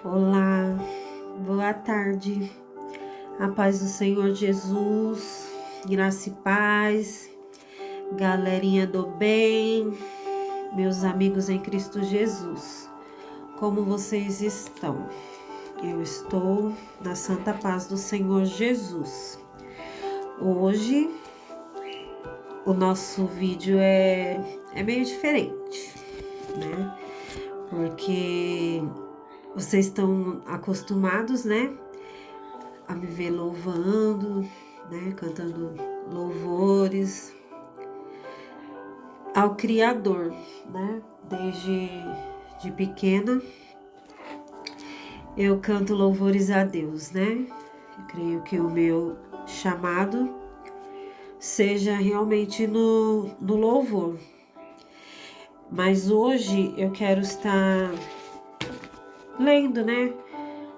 Olá, boa tarde, a paz do Senhor Jesus, graça e paz, galerinha do bem, meus amigos em Cristo Jesus, como vocês estão? Eu estou na santa paz do Senhor Jesus. Hoje, o nosso vídeo é meio diferente, né? Porque vocês estão acostumados, né, a me ver louvando, né, cantando louvores ao Criador, né? Desde de pequena eu canto louvores a Deus, né? Eu creio que o meu chamado seja realmente no louvor. Mas hoje eu quero estar lendo, né,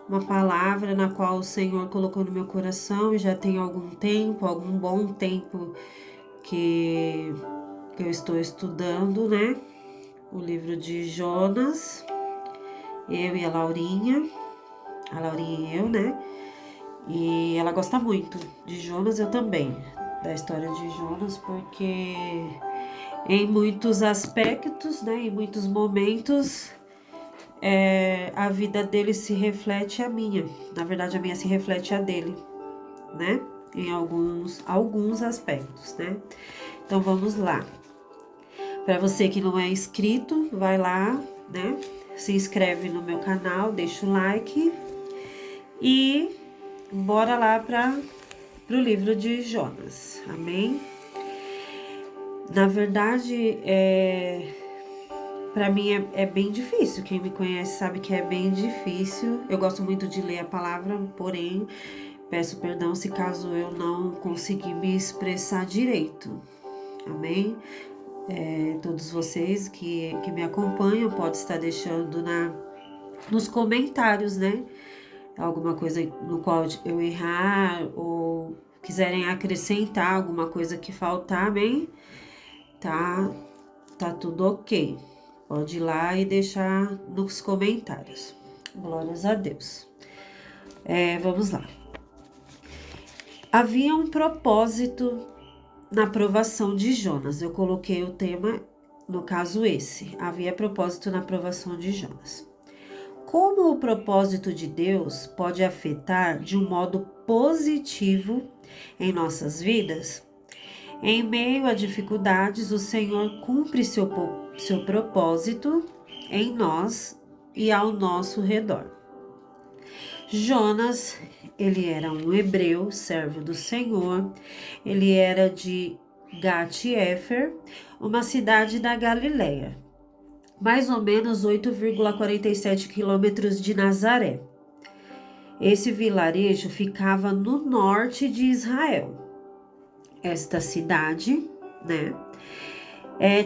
uma palavra na qual o Senhor colocou no meu coração e já tem algum bom tempo que eu estou estudando, né? O livro de Jonas, eu e a Laurinha e eu, né? E ela gosta muito de Jonas, eu também, da história de Jonas, porque em muitos aspectos, né, em muitos momentos, a vida dele se reflete a minha. Na verdade, a minha se reflete a dele, né? Em alguns aspectos, né? Então vamos lá. Para você que não é inscrito, vai lá, né? Se inscreve no meu canal, deixa o like e bora lá para o livro de Jonas. Amém? Na verdade, para mim é bem difícil. Quem me conhece sabe que é bem difícil. Eu gosto muito de ler a palavra, porém, peço perdão se caso eu não conseguir me expressar direito. Amém? Todos vocês que me acompanham podem estar deixando nos comentários, né? Alguma coisa no qual eu errar ou quiserem acrescentar alguma coisa que faltar, amém? Tá tudo ok. Pode ir lá e deixar nos comentários. Glórias a Deus. Vamos lá. Havia um propósito na aprovação de Jonas. Eu coloquei o tema, no caso esse. Havia propósito na aprovação de Jonas. Como o propósito de Deus pode afetar de um modo positivo em nossas vidas? Em meio a dificuldades, o Senhor cumpre seu propósito em nós e ao nosso redor. Jonas, ele era um hebreu, servo do Senhor. Ele era de Gat-Hefer, uma cidade da Galileia, mais ou menos 8,47 quilômetros de Nazaré. Esse vilarejo ficava no norte de Israel. Esta cidade, né,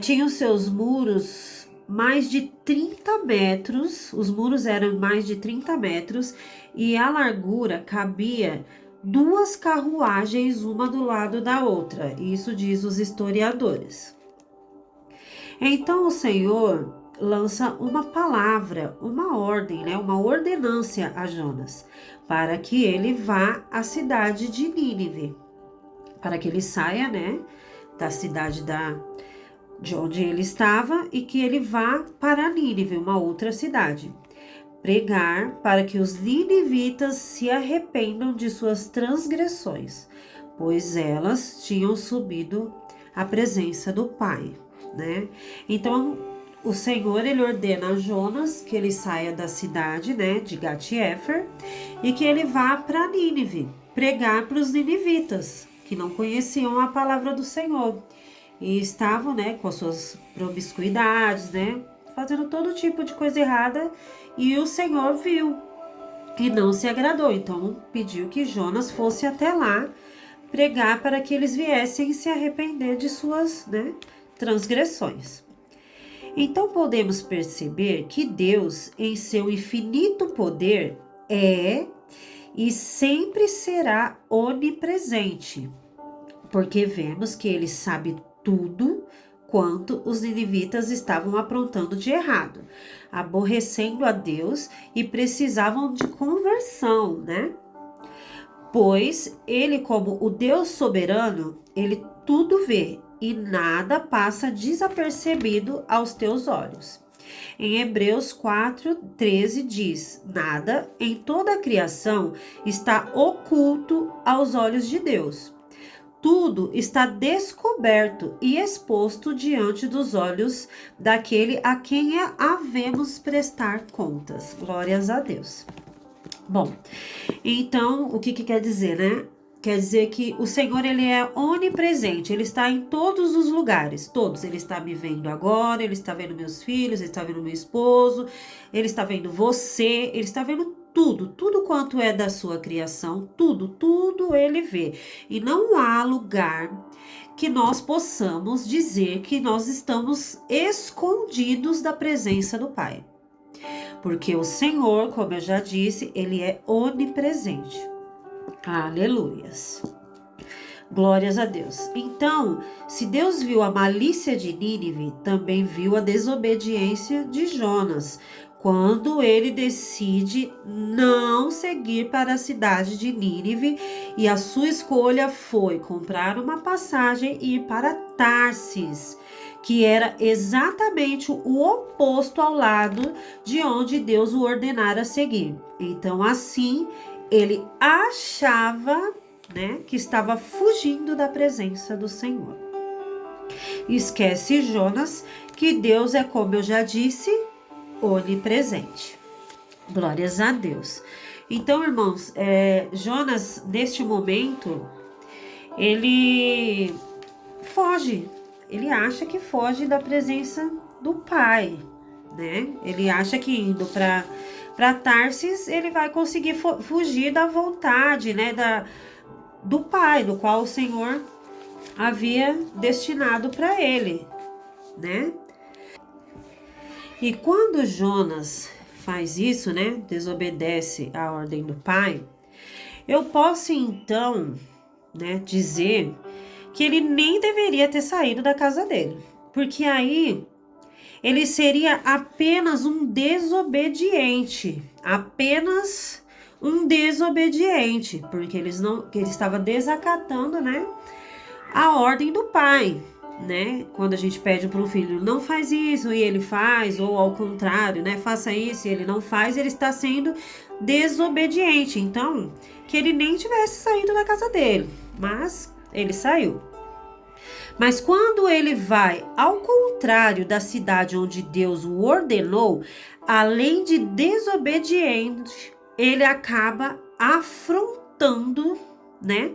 tinha os seus muros mais de 30 metros, os muros eram mais de 30 metros e a largura cabia 2 carruagens, uma do lado da outra. Isso diz os historiadores. Então o Senhor lança uma palavra, uma ordem, né, uma ordenância a Jonas, para que ele vá à cidade de Nínive, para que ele saia, né, da cidade de onde ele estava e que ele vá para Nínive, uma outra cidade, pregar para que os ninivitas se arrependam de suas transgressões, pois elas tinham subido à presença do Pai, né? Então, o Senhor, ele ordena a Jonas que ele saia da cidade, né, de Gat-Hefer e que ele vá para Nínive, pregar para os ninivitas, que não conheciam a palavra do Senhor e estavam, né, com as suas promiscuidades, né, fazendo todo tipo de coisa errada, e o Senhor viu e não se agradou. Então pediu que Jonas fosse até lá pregar para que eles viessem se arrepender de suas, né, transgressões. Então podemos perceber que Deus, em seu infinito poder, é e sempre será onipresente, porque vemos que ele sabe tudo quanto os ninivitas estavam aprontando de errado, aborrecendo a Deus e precisavam de conversão, né? Pois ele, como o Deus soberano, ele tudo vê e nada passa desapercebido aos teus olhos. Em Hebreus 4:13 diz: nada em toda a criação está oculto aos olhos de Deus. Tudo está descoberto e exposto diante dos olhos daquele a quem havemos prestar contas. Glórias a Deus. Bom, então o que quer dizer, né? Quer dizer que o Senhor, ele é onipresente, ele está em todos os lugares, todos. Ele está me vendo agora, ele está vendo meus filhos, ele está vendo meu esposo, ele está vendo você, ele está vendo tudo quanto é da sua criação, tudo ele vê. E não há lugar que nós possamos dizer que nós estamos escondidos da presença do Pai. Porque o Senhor, como eu já disse, ele é onipresente. Aleluias. Glórias a Deus. Então, se Deus viu a malícia de Nínive, também viu a desobediência de Jonas, quando ele decide não seguir para a cidade de Nínive, e a sua escolha foi comprar uma passagem e ir para Tarsis, que era exatamente o oposto ao lado de onde Deus o ordenara seguir. Então, assim, ele achava, né, que estava fugindo da presença do Senhor. Esquece Jonas que Deus é, como eu já disse, onipresente. Glórias a Deus. Então, irmãos, Jonas, neste momento, ele foge. Ele acha que foge da presença do Pai, né? Ele acha que indo para Tarsis, ele vai conseguir fugir da vontade, né, do Pai, do qual o Senhor havia destinado para ele, né? E quando Jonas faz isso, né, desobedece a ordem do Pai, eu posso então, né, dizer que ele nem deveria ter saído da casa dele, porque aí ele seria apenas um desobediente, porque ele estava desacatando, né, a ordem do Pai, né? Quando a gente pede para um filho, não faz isso e ele faz, ou ao contrário, né, faça isso e ele não faz, ele está sendo desobediente. Então, que ele nem tivesse saído da casa dele, mas ele saiu. Mas quando ele vai ao contrário da cidade onde Deus o ordenou, além de desobediente, ele acaba afrontando, né,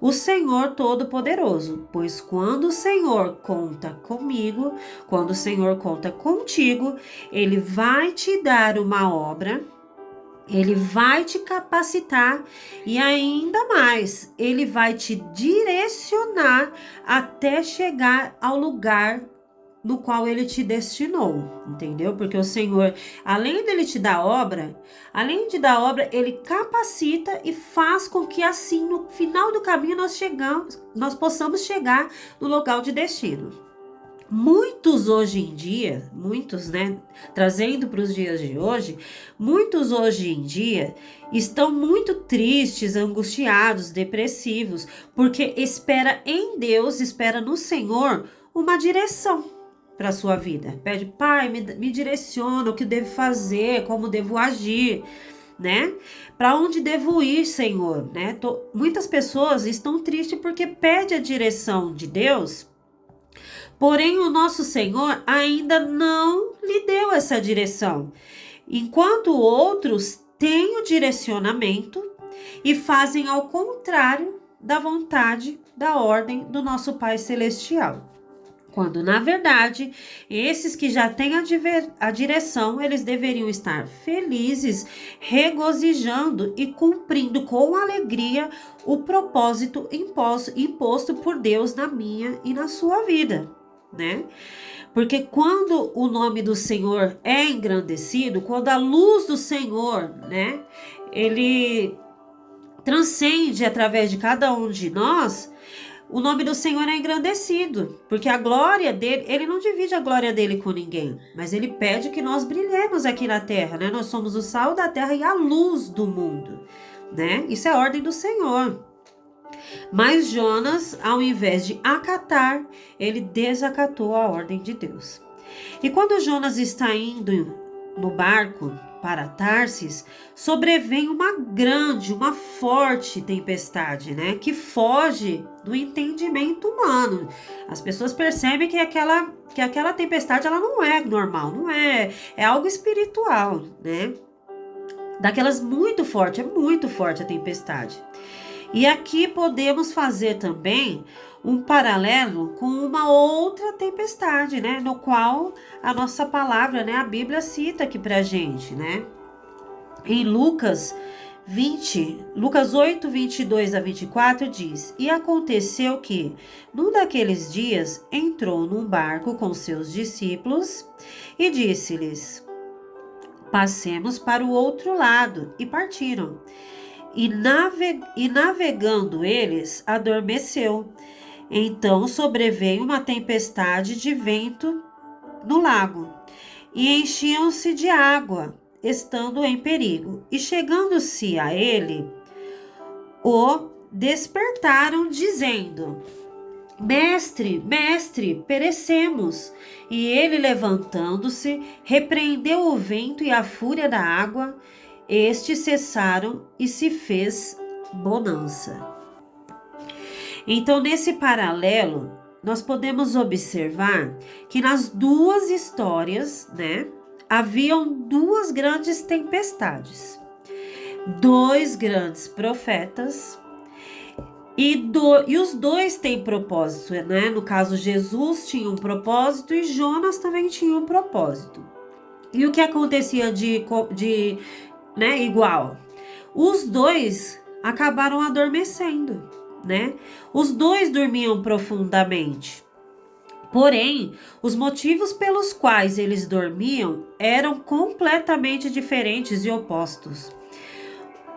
o Senhor Todo-Poderoso. Pois quando o Senhor conta comigo, quando o Senhor conta contigo, ele vai te dar uma obra, ele vai te capacitar e ainda mais, ele vai te direcionar até chegar ao lugar no qual ele te destinou, entendeu? Porque o Senhor, além dele te dar obra, ele capacita e faz com que assim, no final do caminho, nós possamos chegar no local de destino. Muitos hoje em dia, né, trazendo para os dias de hoje, muitos hoje em dia estão muito tristes, angustiados, depressivos, porque espera em Deus, espera no Senhor uma direção para a sua vida. Pede, Pai, me direciona o que devo fazer, como devo agir, né? Para onde devo ir, Senhor, né? Muitas pessoas estão tristes porque pede a direção de Deus. Porém, o nosso Senhor ainda não lhe deu essa direção, enquanto outros têm o direcionamento e fazem ao contrário da vontade, da ordem do nosso Pai Celestial. Quando, na verdade, esses que já têm a direção, eles deveriam estar felizes, regozijando e cumprindo com alegria o propósito imposto por Deus na minha e na sua vida, né? Porque quando o nome do Senhor é engrandecido, quando a luz do Senhor, né, ele transcende através de cada um de nós, o nome do Senhor é engrandecido, porque a glória dele, ele não divide a glória dele com ninguém, mas ele pede que nós brilhemos aqui na terra, né? Nós somos o sal da terra e a luz do mundo, né? Isso é a ordem do Senhor. Mas Jonas, ao invés de acatar, ele desacatou a ordem de Deus. E quando Jonas está indo no barco para Tarsis, sobrevém uma forte tempestade, né? Que foge do entendimento humano. As pessoas percebem que aquela tempestade ela não é normal, não é algo espiritual, né? Daquelas muito forte, é muito forte a tempestade. E aqui podemos fazer também um paralelo com uma outra tempestade, né? No qual a nossa palavra, né? A Bíblia cita aqui pra gente, né? Em Lucas 8, 22 a 24 diz: E aconteceu que, num daqueles dias, entrou num barco com seus discípulos e disse-lhes: Passemos para o outro lado. E partiram. E navegando eles, adormeceu. Então sobreveio uma tempestade de vento no lago, e enchiam-se de água, estando em perigo. E chegando-se a ele, o despertaram, dizendo: Mestre, mestre, perecemos. E ele, levantando-se, repreendeu o vento e a fúria da água. Estes cessaram e se fez bonança. Então, nesse paralelo, nós podemos observar que nas duas histórias, né, haviam duas grandes tempestades, dois grandes profetas, e os dois têm propósito, né? No caso, Jesus tinha um propósito e Jonas também tinha um propósito. E o que acontecia igual? Os dois acabaram adormecendo, né? Os dois dormiam profundamente. Porém, os motivos pelos quais eles dormiam eram completamente diferentes e opostos.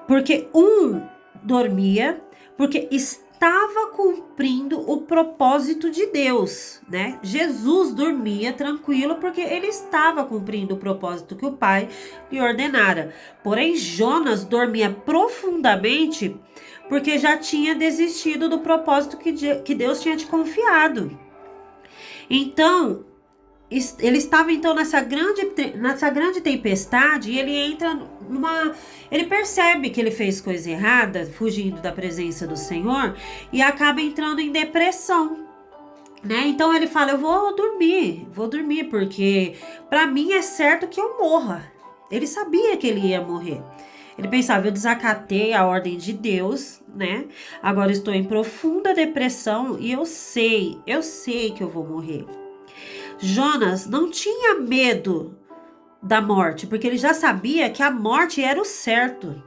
Porque um dormia porque estava cumprindo o propósito de Deus, né? Jesus dormia tranquilo porque ele estava cumprindo o propósito que o Pai lhe ordenara. Porém, Jonas dormia profundamente porque já tinha desistido do propósito que Deus tinha te confiado. Então, ele estava então nessa grande tempestade e ele entra ele percebe que ele fez coisa errada, fugindo da presença do Senhor, e acaba entrando em depressão, né? Então ele fala: eu vou dormir, porque para mim é certo que eu morra. Ele sabia que ele ia morrer. Ele pensava: eu desacatei a ordem de Deus, né? Agora estou em profunda depressão e eu sei que eu vou morrer. Jonas não tinha medo da morte, porque ele já sabia que a morte era o certo.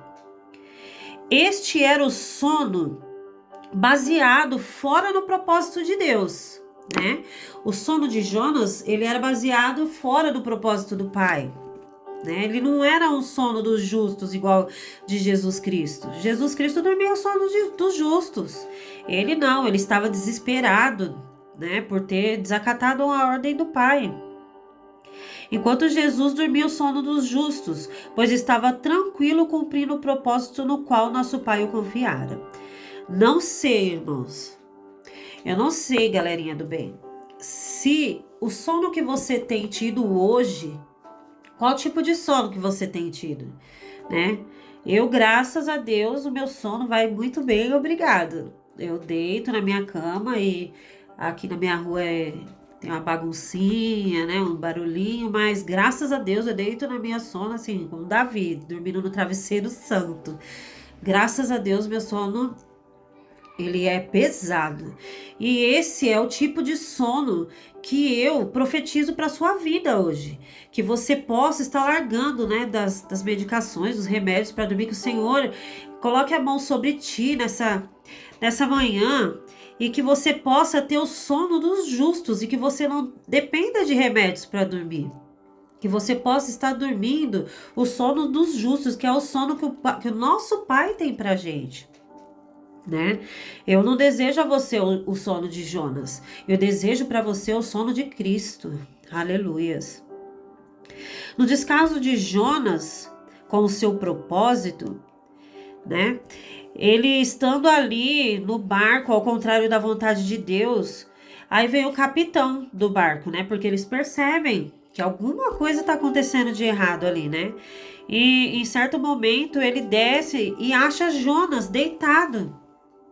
Este era o sono baseado fora no propósito de Deus, né? O sono de Jonas, ele era baseado fora do propósito do Pai, né? Ele não era um sono dos justos igual de Jesus Cristo. Jesus Cristo dormia o sono dos justos. Ele não, ele estava desesperado, né, por ter desacatado a ordem do Pai. Enquanto Jesus dormia o sono dos justos, pois estava tranquilo cumprindo o propósito no qual nosso Pai o confiara. Não sei, irmãos. Eu não sei, galerinha do bem, se o sono que você tem tido hoje, qual tipo de sono que você tem tido, né? Eu, graças a Deus, o meu sono vai muito bem, obrigado. Eu deito na minha cama e aqui na minha rua tem uma baguncinha, né? Um barulhinho, mas graças a Deus eu deito na minha sono assim, como Davi, dormindo no travesseiro santo. Graças a Deus meu sono, ele é pesado. E esse é o tipo de sono que eu profetizo para sua vida hoje. Que você possa estar largando, né, das medicações, dos remédios para dormir, que o Senhor coloque a mão sobre ti nessa manhã, e que você possa ter o sono dos justos e que você não dependa de remédios para dormir. Que você possa estar dormindo o sono dos justos, que é o sono que o nosso Pai tem pra gente. né? Eu não desejo a você o sono de Jonas. Eu desejo para você o sono de Cristo. Aleluias. No descaso de Jonas com o seu propósito, né? Ele estando ali no barco, ao contrário da vontade de Deus, aí vem o capitão do barco, né? Porque eles percebem que alguma coisa está acontecendo de errado ali, né? E em certo momento ele desce e acha Jonas deitado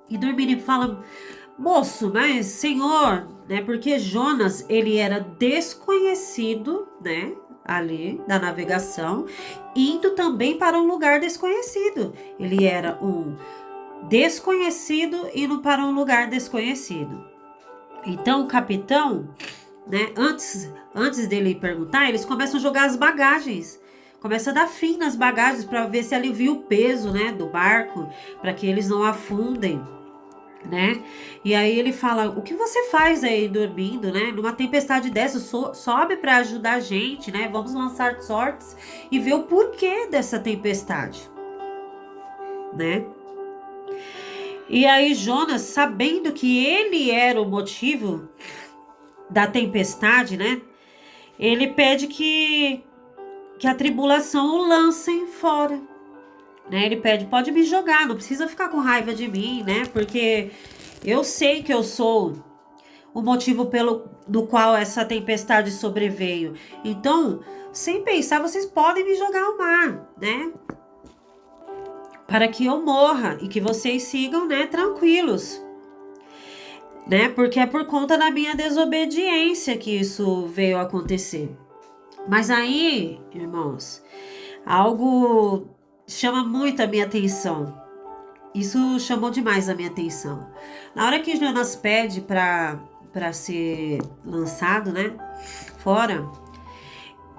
e dormindo e fala: moço, mas Senhor, né? Porque Jonas, ele era desconhecido, né? Ali da navegação, indo também para um lugar desconhecido. Ele era um desconhecido indo para um lugar desconhecido. Então o capitão, né? Antes dele perguntar, eles começam a jogar as bagagens. Começa a dar fim nas bagagens para ver se alivia o peso, né, do barco, para que eles não afundem, né? E aí ele fala: o que você faz aí dormindo, né? Numa tempestade dessa, sobe para ajudar a gente, né? Vamos lançar sortes e ver o porquê dessa tempestade, né? E aí Jonas, sabendo que ele era o motivo da tempestade, né? Ele pede que a tribulação o lancem fora, né? Ele pede: pode me jogar, não precisa ficar com raiva de mim, né? Porque eu sei que eu sou o motivo do qual essa tempestade sobreveio. Então, sem pensar, vocês podem me jogar ao mar, né? Para que eu morra e que vocês sigam, né, tranquilos, né? Porque é por conta da minha desobediência que isso veio a acontecer. Mas aí, irmãos, algo chama muito a minha atenção. Isso chamou demais a minha atenção. Na hora que Jonas pede para ser lançado, né, fora,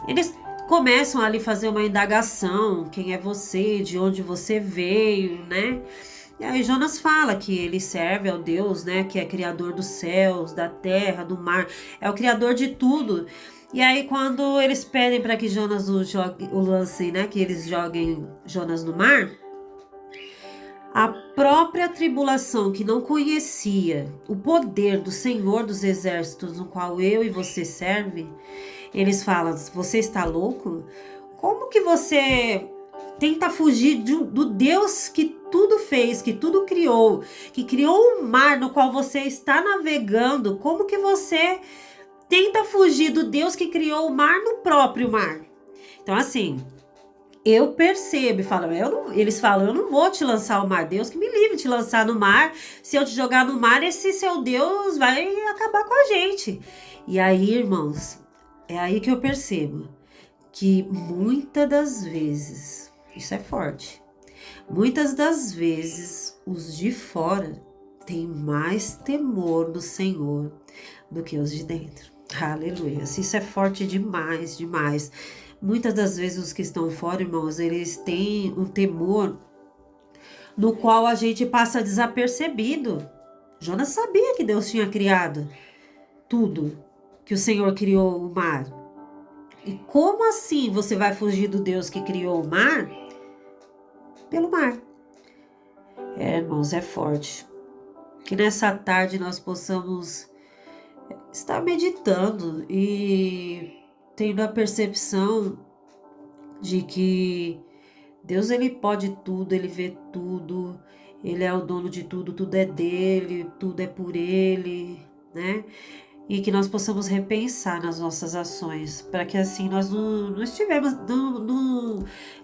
eles começam ali fazer uma indagação: quem é você, de onde você veio, né? E aí Jonas fala que ele serve ao Deus, né, que é criador dos céus, da terra, do mar, é o criador de tudo. E aí quando eles pedem para que Jonas o lancem, né, que eles joguem Jonas no mar, a própria tribulação, que não conhecia o poder do Senhor dos Exércitos, no qual eu e você serve, eles falam: você está louco? Como que você tenta fugir do Deus que tudo fez, que tudo criou, que criou um mar no qual você está navegando? Como que você tenta fugir do Deus que criou o mar no próprio mar? Então, assim, eu percebo, eles falam: eu não vou te lançar ao mar, Deus que me livre de te lançar no mar. Se eu te jogar no mar, esse seu Deus vai acabar com a gente. E aí, irmãos, é aí que eu percebo que muitas das vezes, isso é forte, muitas das vezes os de fora têm mais temor do Senhor do que os de dentro. Aleluia, isso é forte demais, demais. Muitas das vezes os que estão fora, irmãos, eles têm um temor no qual a gente passa desapercebido. Jonas sabia que Deus tinha criado tudo, que o Senhor criou o mar. E como assim você vai fugir do Deus que criou o mar? Pelo mar. Irmãos, é forte. Que nessa tarde nós possamos estar meditando e tendo a percepção de que Deus, ele pode tudo, ele vê tudo, ele é o dono de tudo, tudo é dele, tudo é por ele, né? E que nós possamos repensar nas nossas ações, para que assim nós não estivemos,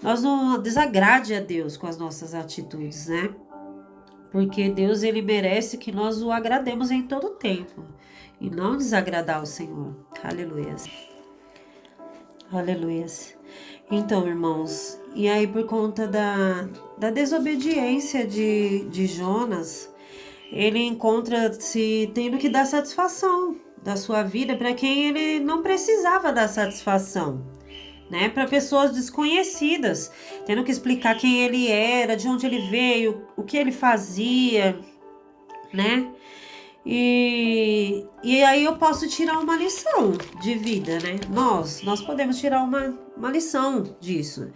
nós não desagrade a Deus com as nossas atitudes, né? Porque Deus, ele merece que nós o agrademos em todo tempo e não desagradar o Senhor. Aleluias. Aleluias. Então, irmãos, e aí por conta da desobediência de Jonas, ele encontra-se tendo que dar satisfação da sua vida para quem ele não precisava dar satisfação, né? Para pessoas desconhecidas, tendo que explicar quem ele era, de onde ele veio, o que ele fazia, né? E aí eu posso tirar uma lição de vida, né? Nós podemos tirar uma lição disso.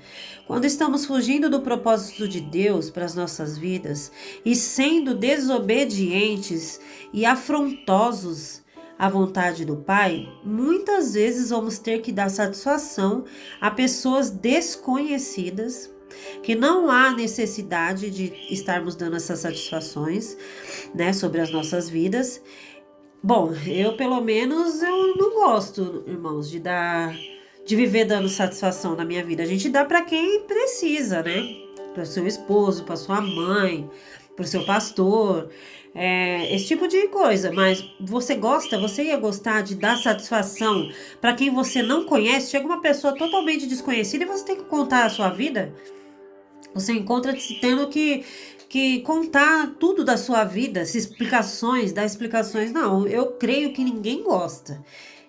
Quando estamos fugindo do propósito de Deus para as nossas vidas e sendo desobedientes e afrontosos à vontade do Pai, muitas vezes vamos ter que dar satisfação a pessoas desconhecidas, que não há necessidade de estarmos dando essas satisfações, né, sobre as nossas vidas. Bom, eu pelo menos eu não gosto, irmãos, de viver dando satisfação na minha vida. A gente dá para quem precisa, né? Para o seu esposo, para sua mãe, para o seu pastor, esse tipo de coisa. Mas você ia gostar de dar satisfação para quem você não conhece? Chega uma pessoa totalmente desconhecida e você tem que contar a sua vida. Você encontra tendo que contar tudo da sua vida, dar explicações. Não, eu creio que ninguém gosta.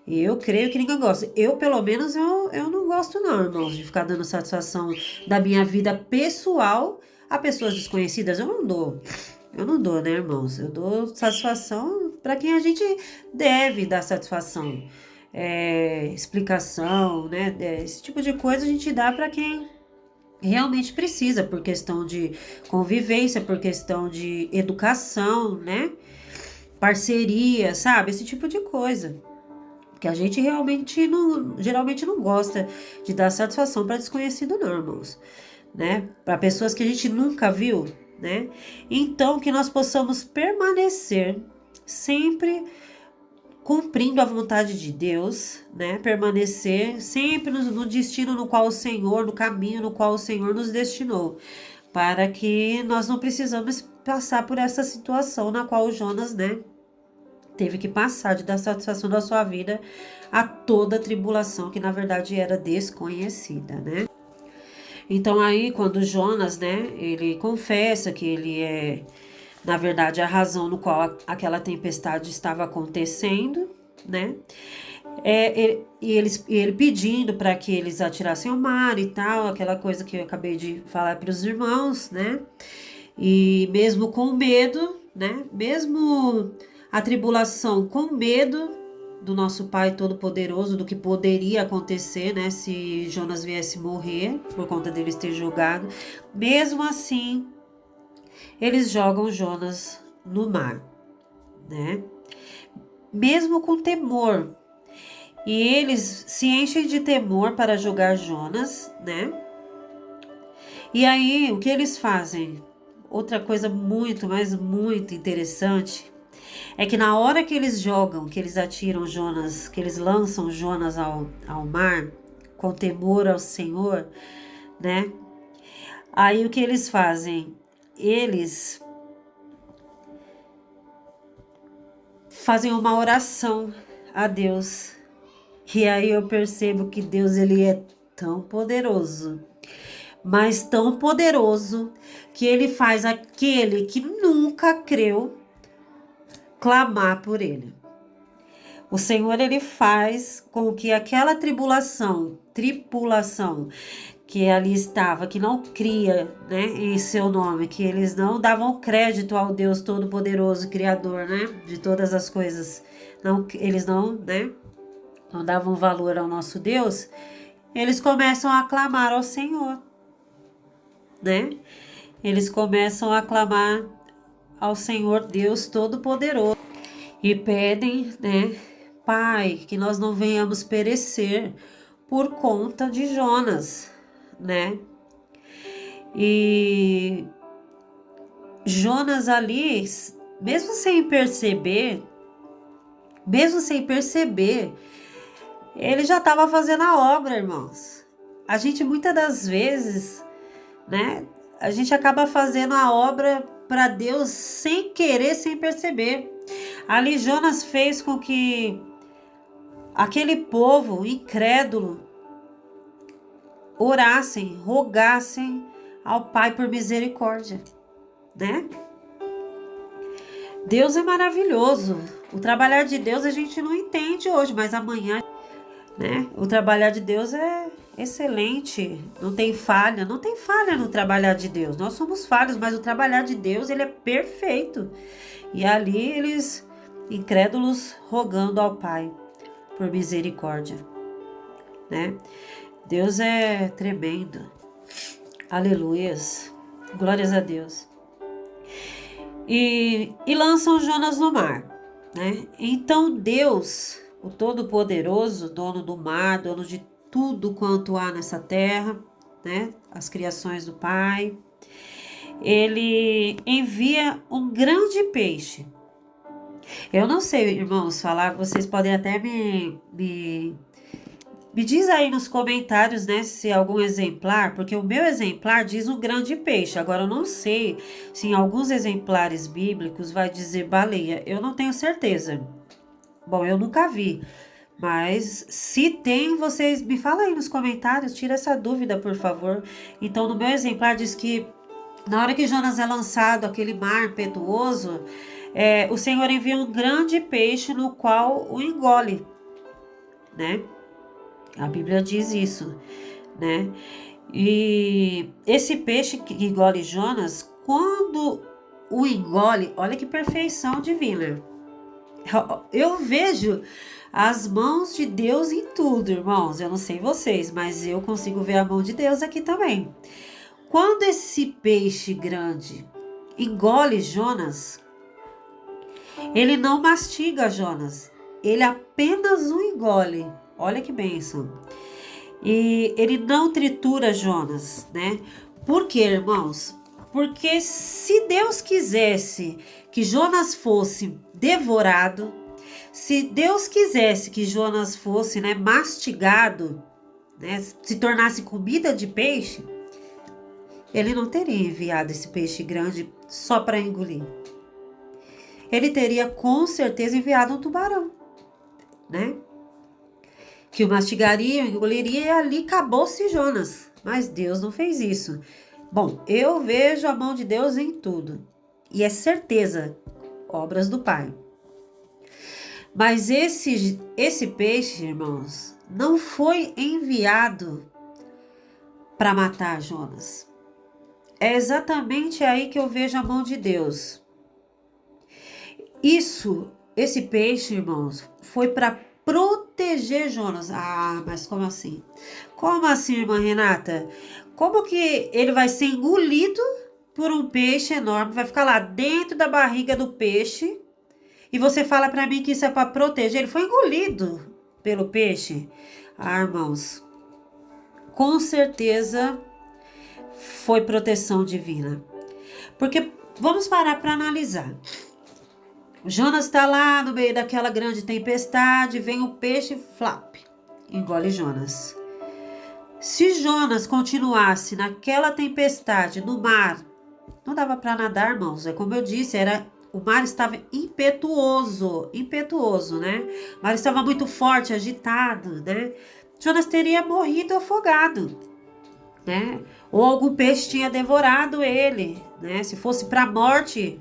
Eu creio que ninguém gosta. Eu, pelo menos, eu não gosto não, irmãos, de ficar dando satisfação da minha vida pessoal a pessoas desconhecidas. Eu não dou. Eu não dou, né, irmãos? Eu dou satisfação para quem a gente deve dar satisfação. Explicação, né? Esse tipo de coisa a gente dá para quem realmente precisa, por questão de convivência, por questão de educação, né? Parceria, sabe? Esse tipo de coisa. Que a gente geralmente não gosta de dar satisfação para desconhecido, não, irmãos, né? Para pessoas que a gente nunca viu, né? Então, que nós possamos permanecer sempre cumprindo a vontade de Deus, né? Permanecer sempre no destino no qual o Senhor, no caminho no qual o Senhor nos destinou, para que nós não precisamos passar por essa situação na qual o Jonas, né, teve que passar de dar satisfação da sua vida a toda a tribulação que na verdade era desconhecida, né? Então aí quando Jonas, né, ele confessa que ele é, na verdade, a razão no qual aquela tempestade estava acontecendo, né? E ele pedindo para que eles atirassem ao mar e tal, aquela coisa que eu acabei de falar para os irmãos, né? E mesmo com medo, né? Mesmo a tribulação com medo do nosso Pai Todo-Poderoso, do que poderia acontecer, né? Se Jonas viesse morrer por conta dele ter jogado, mesmo assim, eles jogam Jonas no mar, né? Mesmo com temor. E eles se enchem de temor para jogar Jonas, né? E aí, o que eles fazem? Outra coisa muito, mas muito interessante é que na hora que eles jogam, que eles atiram Jonas, que eles lançam Jonas ao mar, com temor ao Senhor, né? Aí o que eles fazem? Eles fazem uma oração a Deus. E aí eu percebo que Deus, ele é tão poderoso, mas tão poderoso, que ele faz aquele que nunca creu clamar por ele. O Senhor, ele faz com que aquela tripulação que ali estava, que não cria, né, em seu nome, que eles não davam crédito ao Deus Todo-Poderoso, Criador, né, de todas as coisas, eles não, né, não davam valor ao nosso Deus, eles começam a clamar ao Senhor, né? Eles começam a clamar ao Senhor Deus Todo-Poderoso e pedem, né, Pai, que nós não venhamos perecer por conta de Jonas, né? E Jonas ali, mesmo sem perceber, ele já estava fazendo a obra, irmãos. A gente muitas das vezes, né, a gente acaba fazendo a obra para Deus sem querer, sem perceber. Ali Jonas fez com que aquele povo incrédulo orassem, rogassem ao Pai por misericórdia, né? Deus é maravilhoso. O trabalhar de Deus a gente não entende hoje, mas amanhã, né? O trabalhar de Deus é excelente. Não tem falha no trabalhar de Deus. Nós somos falhos, mas o trabalhar de Deus, ele é perfeito. E ali eles incrédulos rogando ao Pai por misericórdia, né? Deus é tremendo. Aleluias. Glórias a Deus. E lançam Jonas no mar, né? Então Deus, o Todo-Poderoso, dono do mar, dono de tudo quanto há nessa terra, né? As criações do Pai, ele envia um grande peixe. Eu não sei, irmãos, falar, vocês podem até me diz aí nos comentários, né, se algum exemplar, porque o meu exemplar diz um grande peixe. Agora eu não sei se em alguns exemplares bíblicos vai dizer baleia. Eu não tenho certeza. Bom, eu nunca vi. Mas se tem, vocês me falam aí nos comentários, tira essa dúvida, por favor. Então, no meu exemplar diz que na hora que Jonas é lançado aquele mar impetuoso, o Senhor envia um grande peixe no qual o engole, né? A Bíblia diz isso, né? E esse peixe que engole Jonas, quando o engole, olha que perfeição divina. Eu vejo as mãos de Deus em tudo, irmãos. Eu não sei vocês, mas eu consigo ver a mão de Deus aqui também. Quando esse peixe grande engole Jonas, ele não mastiga Jonas, ele apenas o engole. Olha que bênção. E ele não tritura Jonas, né? Por quê, irmãos? Porque se Deus quisesse que Jonas fosse devorado, se Deus quisesse que Jonas fosse, né, mastigado, né, se tornasse comida de peixe, ele não teria enviado esse peixe grande só para engolir. Ele teria com certeza enviado um tubarão, né? Que o mastigaria, o engoliria e ali acabou-se Jonas. Mas Deus não fez isso. Bom, eu vejo a mão de Deus em tudo. E é certeza, obras do Pai. Mas esse peixe, irmãos, não foi enviado para matar Jonas. É exatamente aí que eu vejo a mão de Deus. Esse peixe, irmãos, foi para proteger Jonas. Ah, mas como assim? Como assim, irmã Renata? Como que ele vai ser engolido por um peixe enorme? Vai ficar lá dentro da barriga do peixe e você fala para mim que isso é para proteger? Ele foi engolido pelo peixe? Ah, irmãos, com certeza foi proteção divina. Porque vamos parar para analisar. Jonas está lá no meio daquela grande tempestade, vem o peixe, flap, engole Jonas. Se Jonas continuasse naquela tempestade, no mar, não dava para nadar, irmãos. É como eu disse, o mar estava impetuoso, né? O mar estava muito forte, agitado, né? Jonas teria morrido afogado, né? Ou algum peixe tinha devorado ele, né? Se fosse para a morte,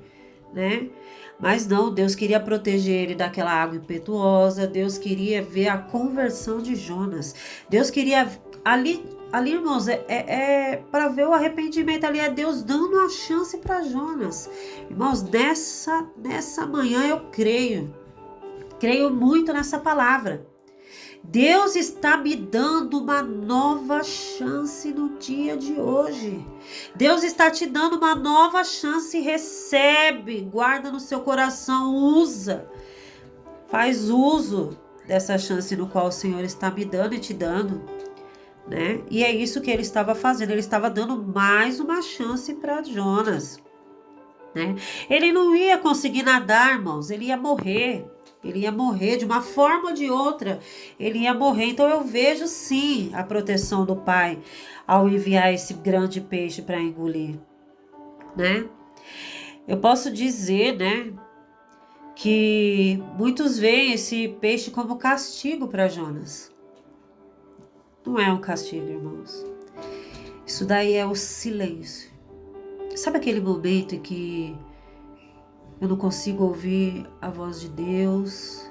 né? Mas não, Deus queria proteger ele daquela água impetuosa. Deus queria ver a conversão de Jonas. Deus queria ali, irmãos, para ver o arrependimento ali, é Deus dando uma chance para Jonas. Irmãos, nessa manhã eu creio muito nessa palavra. Deus está me dando uma nova chance no dia de hoje. Deus está te dando uma nova chance. Recebe, guarda no seu coração, usa. Faz uso dessa chance no qual o Senhor está me dando e te dando, né? E é isso que ele estava fazendo. Ele estava dando mais uma chance para Jonas, né? Ele não ia conseguir nadar, irmãos. Ele ia morrer. Ele ia morrer de uma forma ou de outra. Ele ia morrer. Então eu vejo sim a proteção do Pai ao enviar esse grande peixe para engolir, né? Eu posso dizer, né, que muitos veem esse peixe como castigo para Jonas. Não é um castigo, irmãos. Isso daí é o silêncio. Sabe aquele momento em que eu não consigo ouvir a voz de Deus?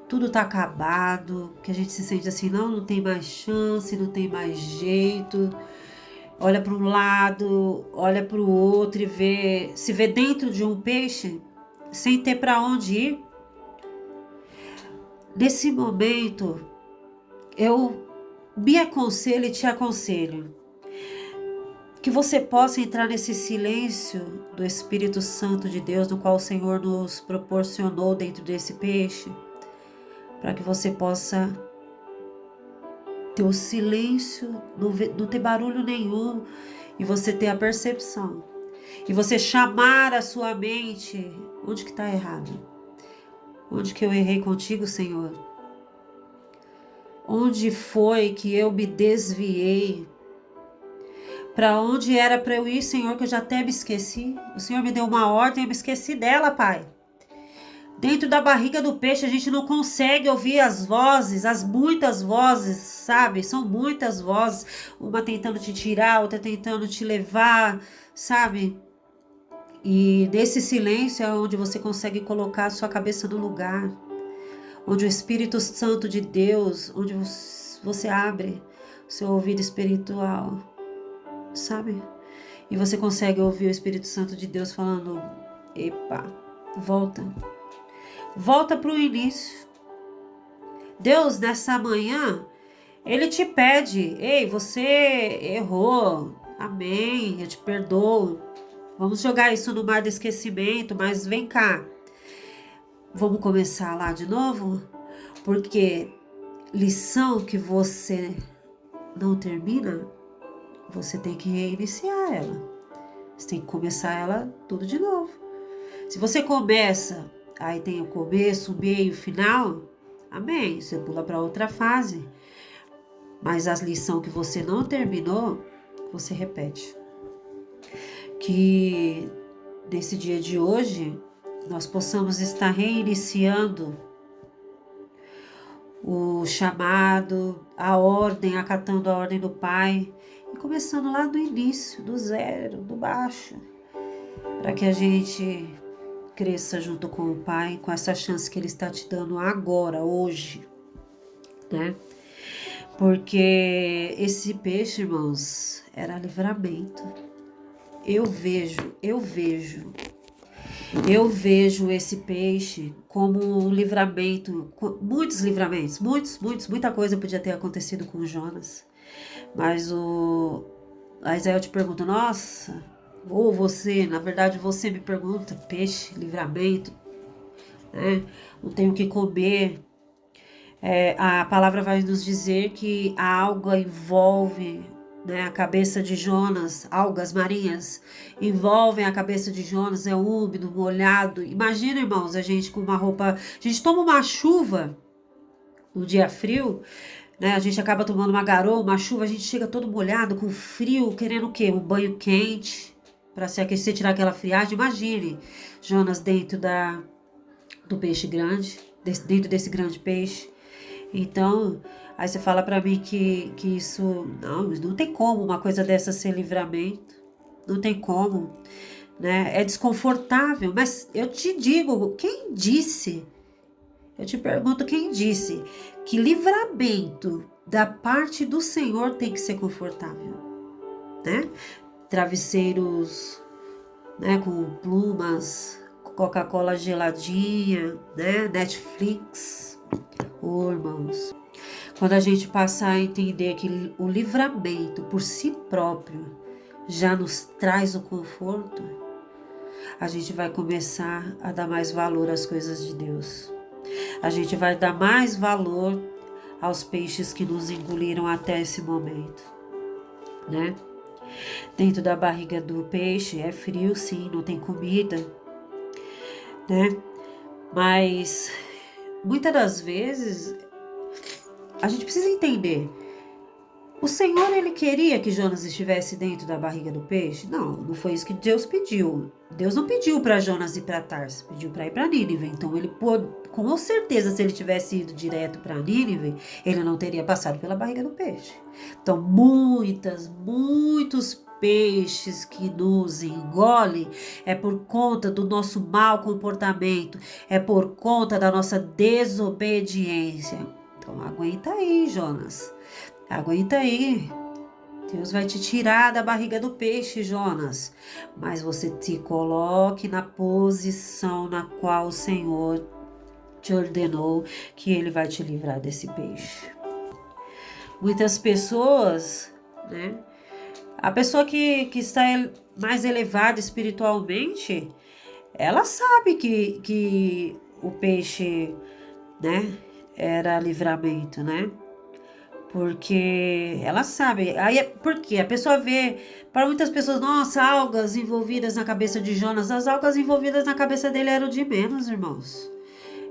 Tudo tá acabado, que a gente se sente assim, não tem mais chance, não tem mais jeito. Olha para um lado, olha para o outro e se vê dentro de um peixe, sem ter para onde ir. Nesse momento, eu me aconselho e te aconselho que você possa entrar nesse silêncio do Espírito Santo de Deus, no qual o Senhor nos proporcionou dentro desse peixe, para que você possa ter o silêncio, não ter barulho nenhum, e você ter a percepção. E você chamar a sua mente, onde que está errado? Onde que eu errei contigo, Senhor? Onde foi que eu me desviei? Para onde era para eu ir, Senhor, que eu já até me esqueci? O Senhor me deu uma ordem e eu me esqueci dela, Pai. Dentro da barriga do peixe a gente não consegue ouvir as vozes, as muitas vozes, sabe? São muitas vozes, uma tentando te tirar, outra tentando te levar, sabe? E nesse silêncio é onde você consegue colocar a sua cabeça no lugar, onde o Espírito Santo de Deus, onde você abre o seu ouvido espiritual, sabe? E você consegue ouvir o Espírito Santo de Deus falando: epa, volta para o início. Deus, nessa manhã, Ele te pede: ei, você errou, amém, eu te perdoo. Vamos jogar isso no mar do esquecimento, mas vem cá. Vamos começar lá de novo? Porque lição que você não termina, você tem que reiniciar ela. Você tem que começar ela tudo de novo. Se você começa, aí tem o começo, o meio, o final, amém, você pula para outra fase. Mas as lições que você não terminou, você repete. Que nesse dia de hoje, nós possamos estar reiniciando o chamado, a ordem, acatando a ordem do Pai, e começando lá do início, do zero, do baixo, para que a gente cresça junto com o Pai, com essa chance que Ele está te dando agora, hoje, né? Porque esse peixe, irmãos, era livramento. Eu vejo esse peixe como um livramento, muitos livramentos, muita coisa podia ter acontecido com Jonas. Mas aí eu te pergunto, nossa, ou você, na verdade você me pergunta, peixe, livramento, né? Não tenho o que comer. A palavra vai nos dizer que a alga envolve, né, a cabeça de Jonas, algas marinhas envolvem a cabeça de Jonas, é úmido, molhado. Imagina, irmãos, a gente com uma roupa, a gente toma uma chuva no dia frio, né? A gente acaba tomando uma garoa, uma chuva, a gente chega todo molhado, com frio, querendo o quê? Um banho quente para se aquecer, tirar aquela friagem. Imagine Jonas dentro do peixe grande, dentro desse grande peixe. Então, aí você fala para mim que isso não tem como uma coisa dessa ser livramento, não tem como, né? É desconfortável, mas eu te digo, quem disse? Eu te pergunto, quem disse que livramento da parte do Senhor tem que ser confortável, né? Travesseiros, né, com plumas, Coca-Cola geladinha, né? Netflix. Oh, irmãos, quando a gente passar a entender que o livramento por si próprio já nos traz o conforto, a gente vai começar a dar mais valor às coisas de Deus. A gente vai dar mais valor aos peixes que nos engoliram até esse momento, né? Dentro da barriga do peixe é frio, sim, não tem comida, né? Mas muitas das vezes a gente precisa entender. O Senhor, Ele queria que Jonas estivesse dentro da barriga do peixe? Não foi isso que Deus pediu. Deus não pediu para Jonas ir para Tarso, pediu para ir para Nínive. Então, ele com certeza, se ele tivesse ido direto para Nínive, ele não teria passado pela barriga do peixe. Então, muitos peixes que nos engolem é por conta do nosso mau comportamento, é por conta da nossa desobediência. Então, aguenta aí, Jonas. Aguenta aí. Deus vai te tirar da barriga do peixe, Jonas. Mas você te coloque na posição na qual o Senhor te ordenou, que Ele vai te livrar desse peixe. Muitas pessoas, né? A pessoa que está mais elevada espiritualmente, ela sabe que o peixe, né, era livramento, né? Porque ela sabe. Aí, porque a pessoa vê, para muitas pessoas, nossa, algas envolvidas na cabeça de Jonas. As algas envolvidas na cabeça dele eram de menos, irmãos.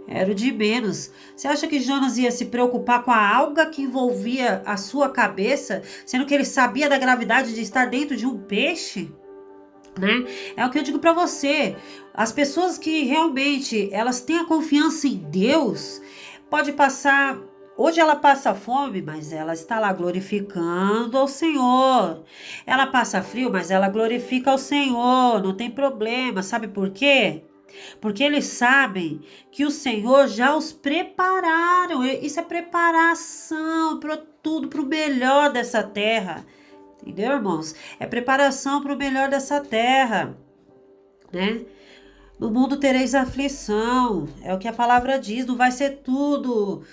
Era o de menos. Você acha que Jonas ia se preocupar com a alga que envolvia a sua cabeça, sendo que ele sabia da gravidade de estar dentro de um peixe? Né? É o que eu digo para você. As pessoas que realmente elas têm a confiança em Deus, pode passar. Hoje ela passa fome, mas ela está lá glorificando ao Senhor. Ela passa frio, mas ela glorifica ao Senhor. Não tem problema. Sabe por quê? Porque eles sabem que o Senhor já os prepararam. Isso é preparação para tudo, para o melhor dessa terra. Entendeu, irmãos? É preparação para o melhor dessa terra, né? No mundo tereis aflição. É o que a palavra diz. Não vai ser tudo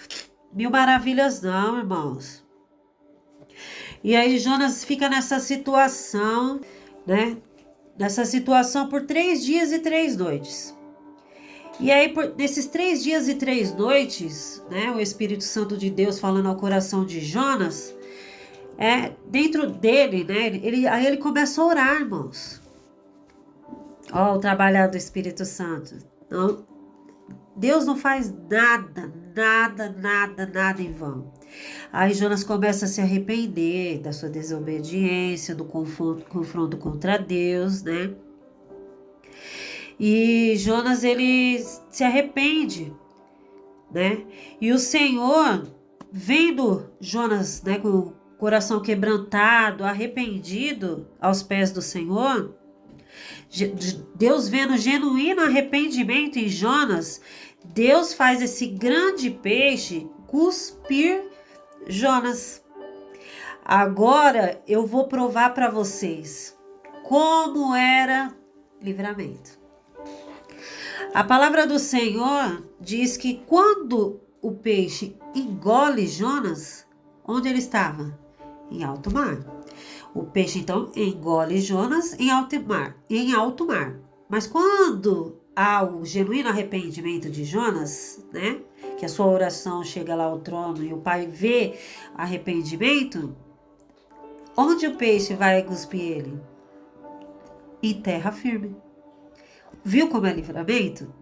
mil maravilhas, não, irmãos. E aí Jonas fica nessa situação, né? Nessa situação por 3 dias e 3 noites. E aí, nesses 3 dias e 3 noites, né? O Espírito Santo de Deus falando ao coração de Jonas, dentro dele, né? Aí ele começa a orar, irmãos. Ó, o trabalhar do Espírito Santo. Não, Deus não faz nada em vão. Aí Jonas começa a se arrepender da sua desobediência, do confronto contra Deus, né? E Jonas, ele se arrepende, né? E o Senhor, vendo Jonas, né, com o coração quebrantado, arrependido aos pés do Senhor, Deus vendo genuíno arrependimento em Jonas, Deus faz esse grande peixe cuspir Jonas. Agora eu vou provar para vocês como era livramento. A palavra do Senhor diz que quando o peixe engole Jonas, onde ele estava? Em alto mar. O peixe, então, engole Jonas em alto mar. Mas quando há o genuíno arrependimento de Jonas, né? Que a sua oração chega lá ao trono e o Pai vê arrependimento, onde o peixe vai cuspir ele? Em terra firme. Viu como é livramento?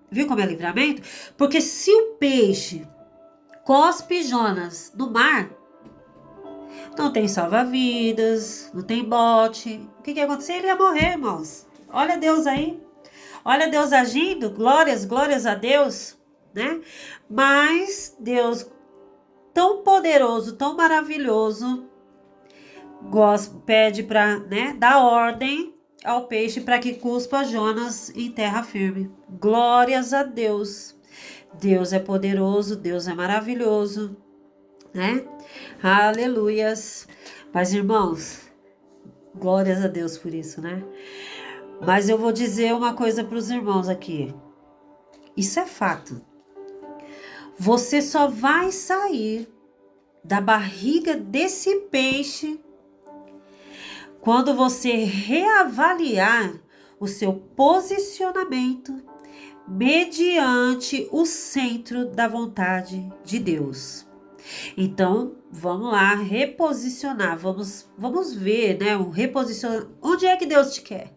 Viu como é livramento? Porque se o peixe cospe Jonas no mar, não tem salva-vidas, não tem bote. O que ia acontecer? Ele ia morrer, irmãos. Olha Deus aí. Olha Deus agindo. Glórias a Deus, né? Mas Deus, tão poderoso, tão maravilhoso, pede para, né, dar ordem ao peixe para que cuspa Jonas em terra firme. Glórias a Deus. Deus é poderoso, Deus é maravilhoso, né? Aleluias. Mas, irmãos, glórias a Deus por isso, né? Mas eu vou dizer uma coisa para os irmãos aqui. Isso é fato. Você só vai sair da barriga desse peixe quando você reavaliar o seu posicionamento mediante o centro da vontade de Deus. Então, vamos lá, reposicionar, vamos ver, né, o reposicionar. Onde é que Deus te quer?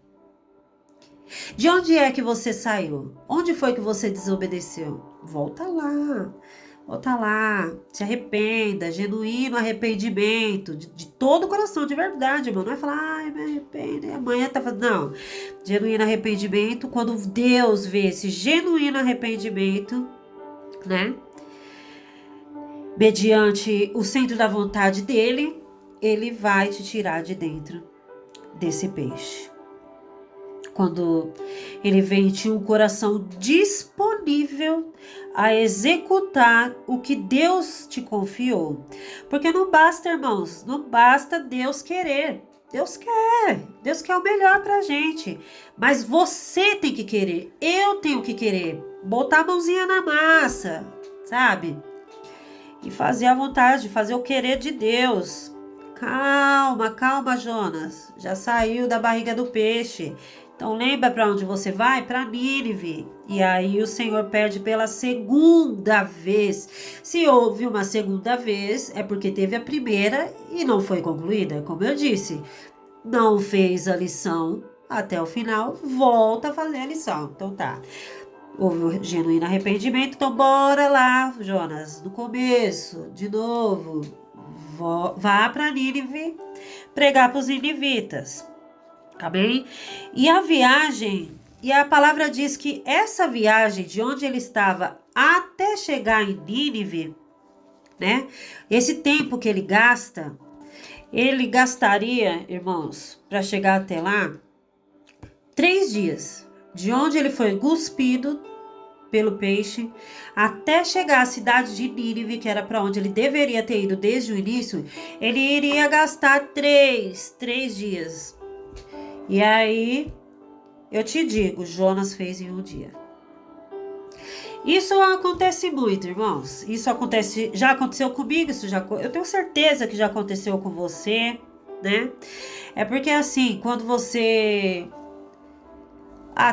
De onde é que você saiu? Onde foi que você desobedeceu? Volta lá, se arrependa, genuíno arrependimento, de todo o coração, de verdade, irmão. Não é falar, ai, me arrependo, amanhã tá fazendo. Não, genuíno arrependimento, quando Deus vê esse genuíno arrependimento, né? Mediante o centro da vontade dele, ele vai te tirar de dentro desse peixe. quando ele vem, tinha um coração disponível a executar o que Deus te confiou. Porque não basta, irmãos, não basta Deus querer. Deus quer o melhor pra gente. Mas você tem que querer, eu tenho que querer. Botar a mãozinha na massa, sabe? E fazer a vontade, fazer o querer de Deus. Calma, calma, Jonas. Já saiu da barriga do peixe. Então lembra para onde você vai? Para Nínive. E aí o Senhor pede pela segunda vez. Se houve uma segunda vez, é porque teve a primeira e não foi concluída, como eu disse. Não fez a lição até o final, volta a fazer a lição. Então tá. Houve um genuíno arrependimento, então bora lá, Jonas, no começo, de novo. Vá para Nínive pregar para os ninivitas. Amém? E a viagem, e a palavra diz que essa viagem de onde ele estava até chegar em Nínive, né? Esse tempo que ele gastaria, irmãos, para chegar até lá, 3 dias. De onde ele foi cuspido pelo peixe, até chegar à cidade de Nínive, que era para onde ele deveria ter ido desde o início, ele iria gastar 3 dias. E aí, eu te digo, Jonas fez em um dia. Isso acontece muito, irmãos. Isso acontece, já aconteceu comigo, eu tenho certeza que já aconteceu com você, né? É porque assim, quando você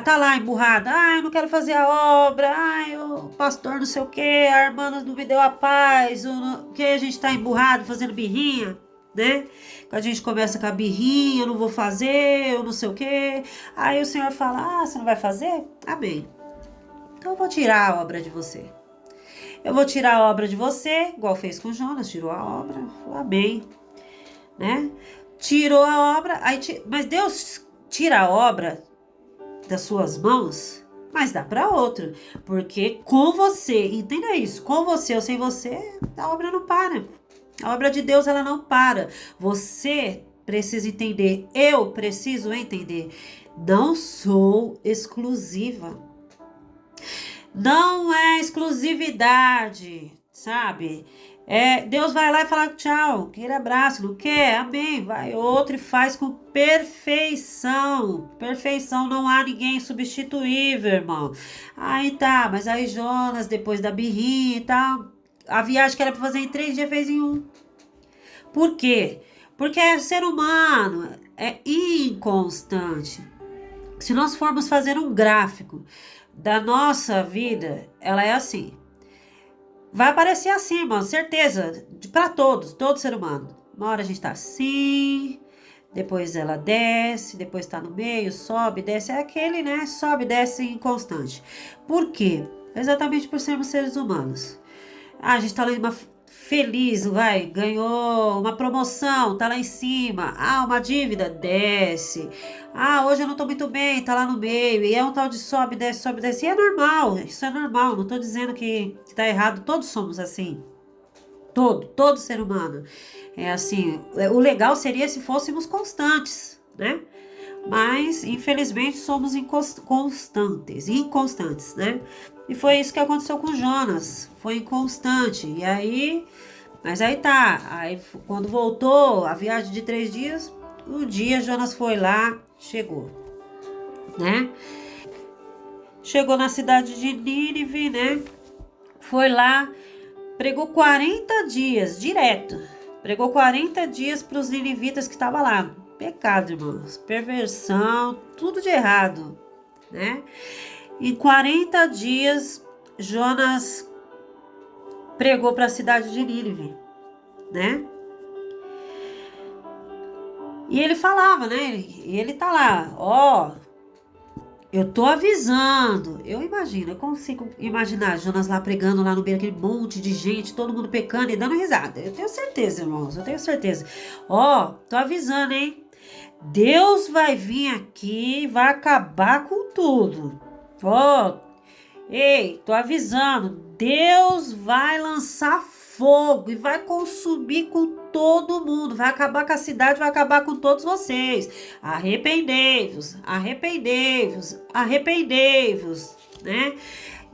tá lá emburrada, eu não quero fazer a obra, o pastor não sei o que, a irmã não me deu a paz, que a gente tá emburrado fazendo birrinha, né? Quando a gente começa com a birrinha, eu não vou fazer, eu não sei o que, aí o Senhor fala, você não vai fazer? Amém. Então eu vou tirar a obra de você. Eu vou tirar a obra de você, igual fez com Jonas, tirou a obra, amém, né? Tirou a obra, mas Deus tira a obra das suas mãos, mas dá para outro, porque com você, entenda isso, com você ou sem você, a obra não para. A obra de Deus, ela não para. Você precisa entender, eu preciso entender, não sou exclusiva. Não é exclusividade, sabe? Deus vai lá e fala tchau, aquele abraço, não quer? Amém. Vai outro e faz com perfeição. Perfeição, não há ninguém substituível, irmão. Aí tá, mas aí Jonas, depois da birrinha e tal, a viagem que era para fazer em 3 dias, fez em 1. Por quê? Porque ser humano é inconstante. Se nós formos fazer um gráfico da nossa vida, ela é assim. Vai aparecer assim, irmão, certeza, para todo ser humano. Uma hora a gente tá assim, depois ela desce, depois tá no meio, sobe, desce. É aquele, né? Sobe, desce inconstante. Por quê? Exatamente por sermos seres humanos. A gente tá lá feliz, ganhou uma promoção, tá lá em cima. Uma dívida, desce. Hoje eu não tô muito bem, tá lá no meio. E é um tal de sobe, desce, sobe, desce. E é normal, isso é normal. Não tô dizendo que tá errado, todos somos assim. Todo ser humano é assim. O legal seria se fôssemos constantes, né? Mas, infelizmente, somos inconstantes, né? E foi isso que aconteceu com Jonas. Foi inconstante. E aí, mas aí tá. Aí, quando voltou a viagem de 3 dias, um dia Jonas foi lá, chegou, né? Chegou na cidade de Nínive, né? Foi lá, pregou 40 dias direto. Pregou 40 dias para os ninivitas que estavam lá. Pecado, irmãos. Perversão, tudo de errado, né? Em 40 dias, Jonas pregou para a cidade de Nínive, né? E ele falava, né? Ele tá lá, eu tô avisando. Eu consigo imaginar Jonas lá pregando lá no meio daquele monte de gente, todo mundo pecando e dando risada. Eu tenho certeza, irmãos, eu tenho certeza. Tô avisando, hein? Deus vai vir aqui e vai acabar com tudo. Ei, tô avisando. Deus vai lançar fogo e vai consumir com todo mundo, vai acabar com a cidade, vai acabar com todos vocês. Arrependei-vos, arrependei-vos, arrependei-vos, né?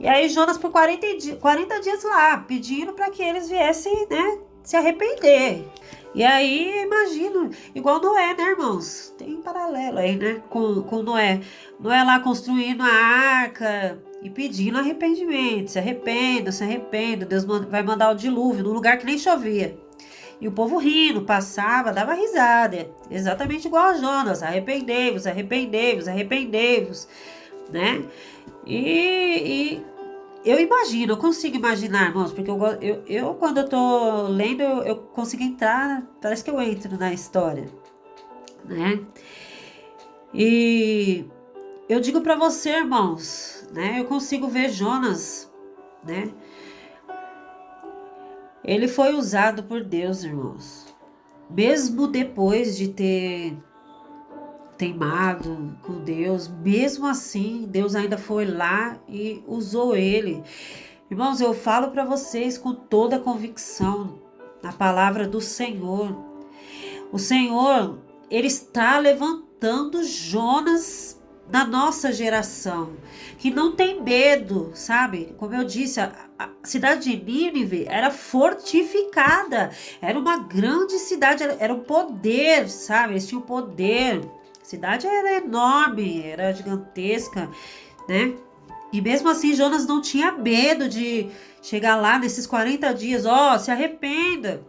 E aí Jonas por 40 dias lá, pedindo para que eles viessem, né, se arrepender. E aí, imagino, igual Noé, né, irmãos? Tem um paralelo aí, né, com Noé. Noé lá construindo a arca e pedindo arrependimento. Se arrependa, se arrependa. Deus vai mandar o dilúvio num lugar que nem chovia. E o povo rindo, passava, dava risada. Exatamente igual a Jonas. Arrependei-vos, arrependei-vos, arrependei-vos, né? E eu imagino, eu consigo imaginar, irmãos, porque eu quando eu tô lendo, eu consigo entrar, parece que eu entro na história, né? E eu digo para você, irmãos, né? Eu consigo ver Jonas, né? Ele foi usado por Deus, irmãos. Mesmo depois de ter teimado com Deus, mesmo assim, Deus ainda foi lá e usou ele. Irmãos, eu falo para vocês com toda a convicção, na palavra do Senhor. O Senhor, Ele está levantando Jonas na nossa geração, que não tem medo, sabe? Como eu disse, a cidade de Nínive era fortificada, era uma grande cidade, era um poder, sabe? Eles tinham poder. A cidade era enorme, era gigantesca, né? E mesmo assim, Jonas não tinha medo de chegar lá nesses 40 dias, se arrependa.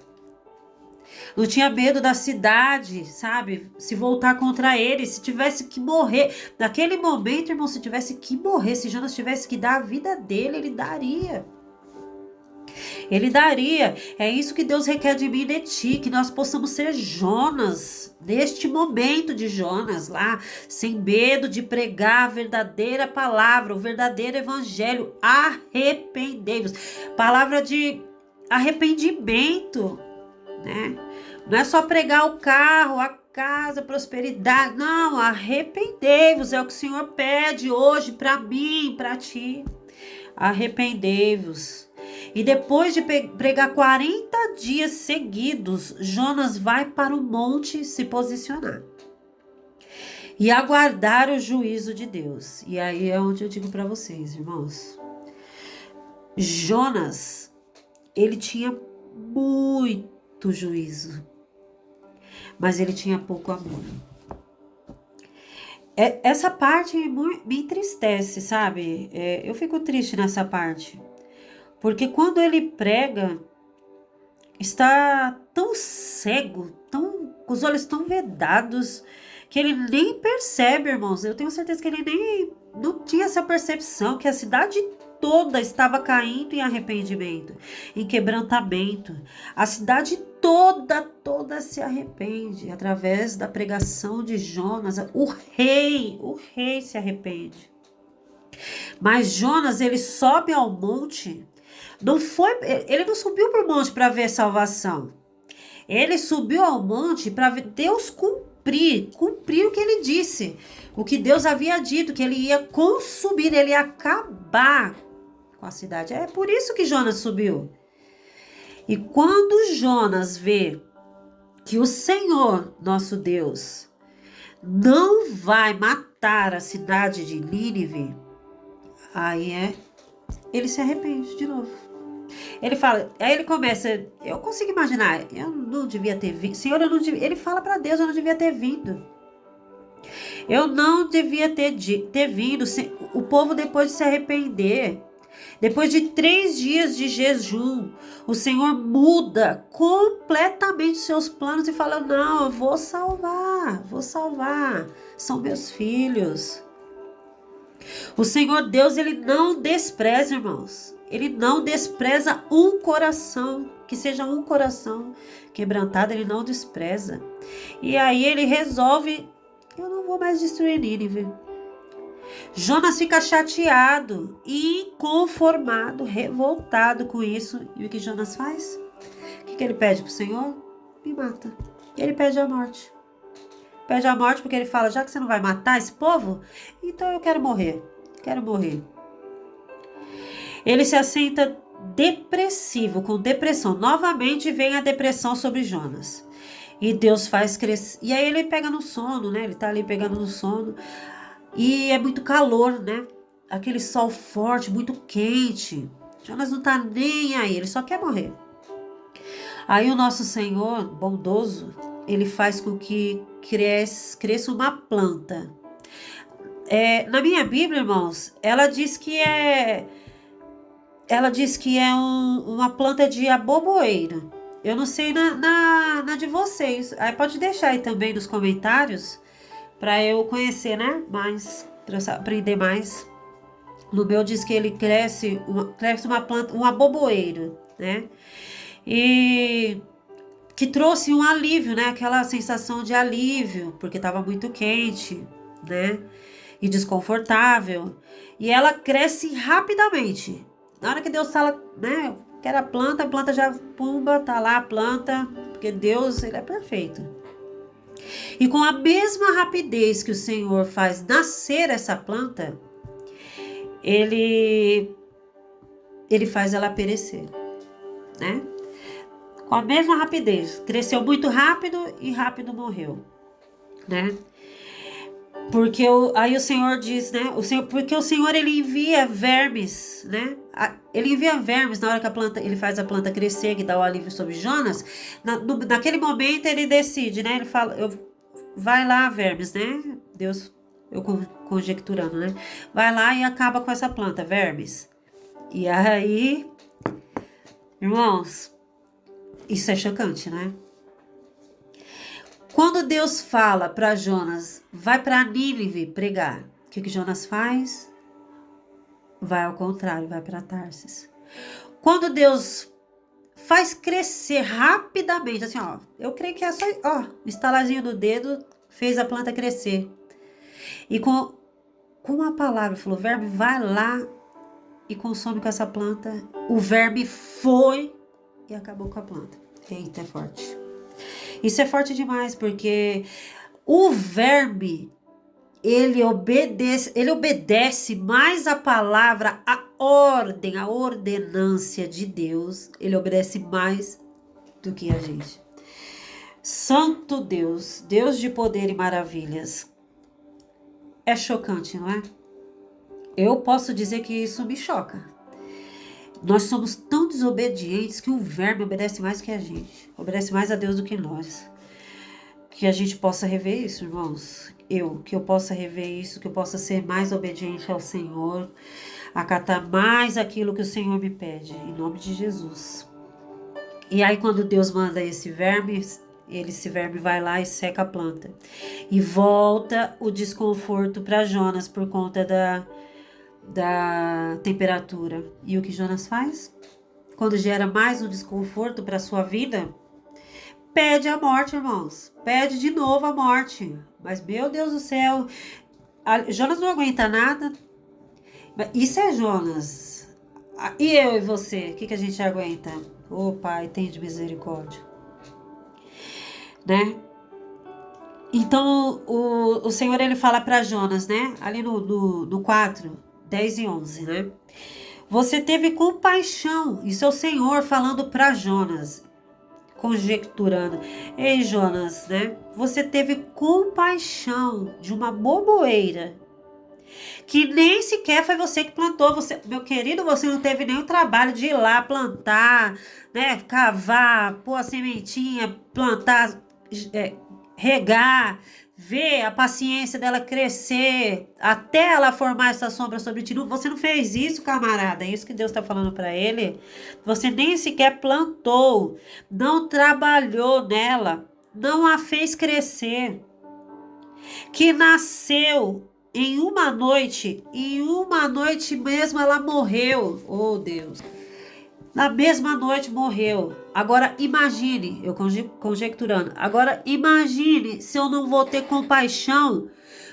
Não tinha medo da cidade, sabe? Se voltar contra ele, se tivesse que morrer. Naquele momento, irmão, se tivesse que morrer, se Jonas tivesse que dar a vida dele, ele daria. Ele daria. É isso que Deus requer de mim e de ti, que nós possamos ser Jonas, neste momento de Jonas lá, sem medo de pregar a verdadeira palavra, o verdadeiro evangelho. Arrependei-vos. Palavra de arrependimento, né? Não é só pregar o carro, a casa, a prosperidade. Não, arrependei-vos. É o que o Senhor pede hoje para mim, para ti. Arrependei-vos. E depois de pregar 40 dias seguidos, Jonas vai para o monte se posicionar e aguardar o juízo de Deus. E aí é onde eu digo para vocês, irmãos. Jonas, ele tinha muito juízo, mas ele tinha pouco amor. Essa parte me entristece, sabe? Eu fico triste nessa parte. Porque quando ele prega, está tão cego, com os olhos tão vedados, que ele nem percebe, irmãos. Eu tenho certeza que ele não tinha essa percepção, que a cidade toda estava caindo em arrependimento, em quebrantamento. A cidade toda se arrepende através da pregação de Jonas. O rei se arrepende. Mas Jonas, ele sobe ao monte. Ele não subiu para o monte para ver salvação. Ele subiu ao monte para ver Deus cumprir o que ele disse, o que Deus havia dito, que ele ia consumir, ele ia acabar com a cidade. É por isso que Jonas subiu. E quando Jonas vê que o Senhor, nosso Deus, não vai matar a cidade de Nínive, aí ele se arrepende de novo. Ele fala, aí ele começa, eu consigo imaginar, eu não devia ter vindo, Senhor, ele fala para Deus, eu não devia ter vindo. Eu não devia ter vindo. O povo, depois de se arrepender, depois de 3 dias de jejum, o Senhor muda completamente seus planos e fala, não, eu vou salvar, são meus filhos. O Senhor Deus, ele não despreza, irmãos. Ele não despreza um coração, que seja um coração quebrantado, ele não despreza. E aí ele resolve, eu não vou mais destruir Nínive. Jonas fica chateado, inconformado, revoltado com isso. E o que Jonas faz? O que ele pede para o Senhor? Me mata. Ele pede a morte. Pede a morte porque ele fala, já que você não vai matar esse povo, então eu quero morrer. Quero morrer. Ele se assenta depressivo, com depressão. Novamente vem a depressão sobre Jonas. E Deus faz crescer. E aí ele pega no sono, né? Ele tá ali pegando no sono. E é muito calor, né? Aquele sol forte, muito quente. Jonas não tá nem aí, ele só quer morrer. Aí o nosso Senhor, bondoso, ele faz com que cresça uma planta. Na minha Bíblia, irmãos, ela diz que é uma planta de aboboeiro. Eu não sei na de vocês. Aí pode deixar aí também nos comentários para eu conhecer, né? Mais, para eu aprender mais. No meu diz que ele cresce uma planta, um aboboeiro, né? E que trouxe um alívio, né? Aquela sensação de alívio, porque estava muito quente, né? E desconfortável. E ela cresce rapidamente. Na hora que Deus fala, né? Que era a planta já, pumba, tá lá a planta, porque Deus, ele é perfeito. E com a mesma rapidez que o Senhor faz nascer essa planta, ele faz ela perecer, né? Com a mesma rapidez. Cresceu muito rápido e rápido morreu, né? Porque aí o Senhor diz, né? Porque o Senhor, ele envia vermes, né? Ele envia vermes na hora que ele faz a planta crescer, que dá o alívio sobre Jonas. Naquele momento ele decide, né? Ele fala, vai lá, vermes, né? Deus, eu conjecturando, né? Vai lá e acaba com essa planta, vermes. E aí, irmãos, isso é chocante, né? Quando Deus fala para Jonas, vai para Nínive pregar, o que Jonas faz? Vai ao contrário, vai para Tarsis. Quando Deus faz crescer rapidamente, assim, ó, eu creio que é só, ó, estalarzinho do dedo fez a planta crescer. E com a palavra, falou, verme, vai lá e consome com essa planta. O verme foi e acabou com a planta. Eita, é forte. Isso é forte demais, porque o verme, ele obedece mais a palavra, a ordem, a ordenância de Deus. Ele obedece mais do que a gente. Santo Deus, Deus de poder e maravilhas. É chocante, não é? Eu posso dizer que isso me choca. Nós somos tão desobedientes que o verme obedece mais que a gente. Obedece mais a Deus do que nós. Que a gente possa rever isso, irmãos. Que eu possa rever isso, que eu possa ser mais obediente ao Senhor, acatar mais aquilo que o Senhor me pede, em nome de Jesus. E aí quando Deus manda esse verme vai lá e seca a planta. E volta o desconforto para Jonas por conta da temperatura. E o que Jonas faz? Quando gera mais um desconforto para sua vida, pede a morte, irmãos. Pede de novo a morte. Mas, meu Deus do céu, Jonas não aguenta nada. Isso é Jonas. E eu e você, o que a gente aguenta? Ô Pai, tem de misericórdia. Né? Então, o Senhor, ele fala para Jonas, né? Ali no 4, 10 e 11, né? Você teve compaixão. Isso é o Senhor falando para Jonas, conjecturando. Ei, Jonas, né? Você teve compaixão de uma boboeira que nem sequer foi você que plantou. Você, meu querido, você não teve nenhum trabalho de ir lá plantar, né? Cavar, pôr a sementinha, plantar, regar, ver a paciência dela crescer até ela formar essa sombra sobre ti. Você não fez isso, camarada. É isso que Deus está falando para ele. Você nem sequer plantou, não trabalhou nela, não a fez crescer. Que nasceu em uma noite mesmo ela morreu. Oh, Deus. Na mesma noite morreu. Agora imagine, eu conjecturando, agora imagine se eu não vou ter compaixão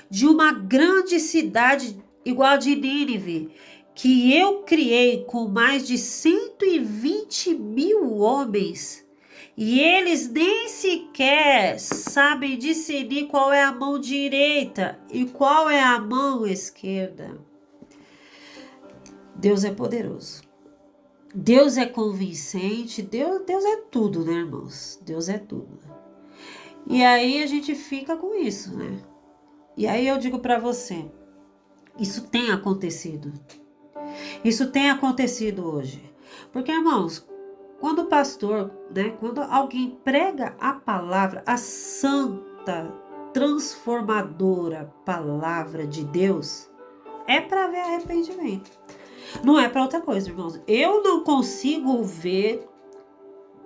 de uma grande cidade igual a de Nínive, que eu criei com mais de 120 mil homens, e eles nem sequer sabem discernir qual é a mão direita e qual é a mão esquerda. Deus é poderoso. Deus é convincente, Deus é tudo, né, irmãos? Deus é tudo. E aí a gente fica com isso, né? E aí eu digo para você, isso tem acontecido. Isso tem acontecido hoje. Porque, irmãos, quando o pastor, né, quando alguém prega a palavra, a santa, transformadora palavra de Deus, é para ver arrependimento. Não é para outra coisa, irmãos. Eu não consigo ver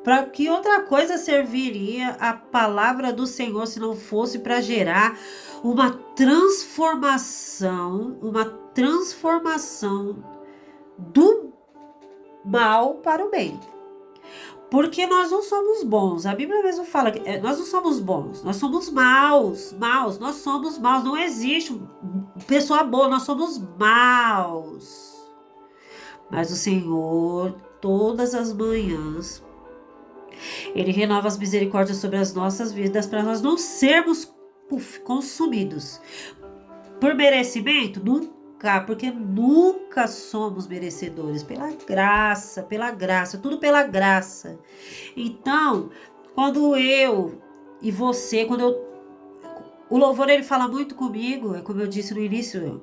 para que outra coisa serviria a palavra do Senhor se não fosse para gerar uma transformação do mal para o bem. Porque nós não somos bons. A Bíblia mesmo fala que nós não somos bons, nós somos maus, nós somos maus. Não existe pessoa boa, nós somos maus. Mas o Senhor, todas as manhãs, Ele renova as misericórdias sobre as nossas vidas para nós não sermos consumidos. Por merecimento? Nunca, porque nunca somos merecedores. Pela graça, tudo pela graça. Então, quando eu e você, o louvor ele fala muito comigo, é como eu disse no início,